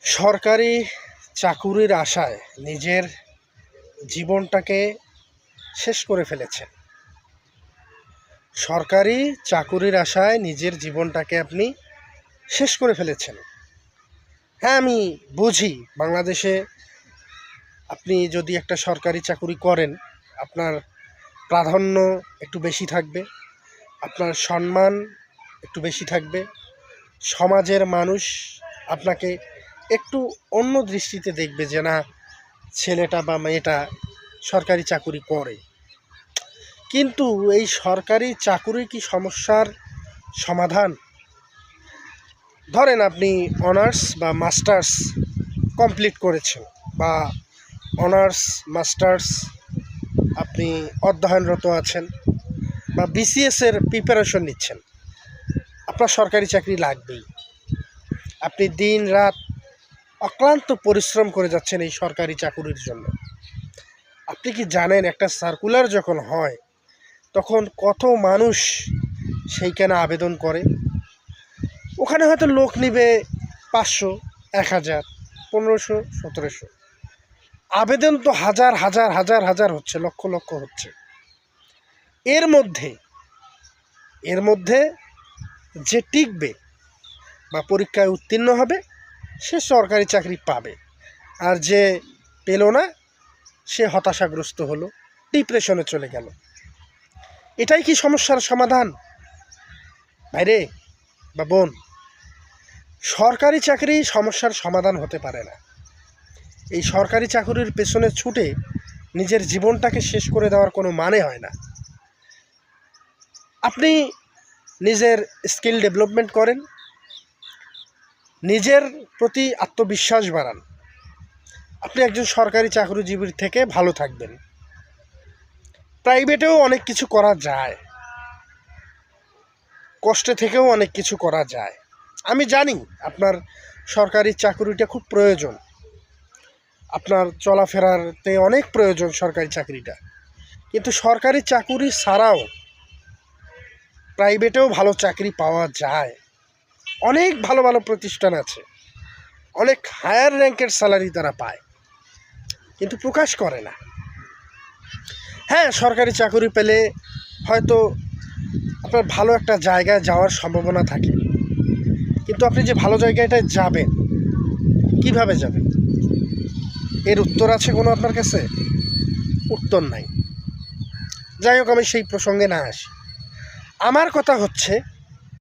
সরকারি চাকুরির আশায় নিজের জীবনটাকে শেষ করে ফেলেছেন। সরকারি চাকুরির আশায় নিজের জীবনটাকে আপনি শেষ করে ফেলেছেন। হ্যাঁ, আমি বুঝি বাংলাদেশে আপনি যদি একটা সরকারি চাকুরি করেন, আপনার প্রাধান্য একটু বেশি থাকবে, আপনার সম্মান একটু বেশি থাকবে, সমাজের মানুষ আপনাকে একটু অন্য দৃষ্টিতে দেখবে যে না, ছেলেটা বা মেয়েটা সরকারি চাকুরি করে। কিন্তু এই সরকারি চাকুরি কি সমস্যার সমাধান? ধরেন আপনি অনার্স বা মাস্টার্স কমপ্লিট করেছেন, বা অনার্স মাস্টার্স আপনি অধ্যয়নরত আছেন, বা বিসিএসের প্রিপারেশন নিচ্ছেন। আপনার সরকারি চাকরি লাগবেই। আপনি দিন রাত অক্লান্ত পরিশ্রম করে যাচ্ছেন এই সরকারি চাকুরির জন্য। আপনি কি জানেন, একটা সার্কুলার যখন হয় তখন কত মানুষ সেইখানে আবেদন করে? ওখানে হয়তো লোক নিবে 500, 1000, 1500, 1700। আবেদন তো হাজার হাজার হাজার হাজার হচ্ছে, লক্ষ লক্ষ হচ্ছে। এর মধ্যে যে টিকবে বা পরীক্ষায় উত্তীর্ণ হবে সে সরকারি চাকরি পাবে, আর যে পেল না সে হতাশাগ্রস্ত হলো, ডিপ্রেশনে চলে গেল। এটাই কি সমস্যার সমাধান? ভাইরে বা বোন, সরকারি চাকরি সমস্যার সমাধান হতে পারে না। এই সরকারি চাকরির পেছনে ছুটে নিজের জীবনটাকে শেষ করে দেওয়ার কোনো মানে হয় না। আপনি নিজের স্কিল ডেভেলপমেন্ট করেন, নিজের প্রতি আত্মবিশ্বাস বাড়ান। আপনি একজন সরকারি চাকরিজীবীর থেকে ভালো থাকবেন। প্রাইভেটেও অনেক কিছু করা যায়, কষ্টে থেকেও অনেক কিছু করা যায়। আমি জানি আপনার সরকারি চাকরিটা খুব প্রয়োজন, আপনার চলাফেরাতে অনেক প্রয়োজন সরকারি চাকরিটা। কিন্তু সরকারি চাকরি ছাড়াও প্রাইভেটেও ভালো চাকরি পাওয়া যায়। অনেক ভালো ভালো প্রতিষ্ঠান আছে, অনেক হায়ার র্যাঙ্কের স্যালারি তারা পায়, কিন্তু প্রকাশ করে না। হ্যাঁ, সরকারি চাকরি পেলে হয়তো আপনার ভালো একটা জায়গায় যাওয়ার সম্ভাবনা থাকে, কিন্তু আপনি যে ভালো জায়গাটায় যাবেন, কিভাবে যাবেন? এর উত্তর আছে কোনো আপনার কাছে? উত্তর নাই। যাই হোক, আমি সেই প্রসঙ্গে না আসি। আমার কথা হচ্ছে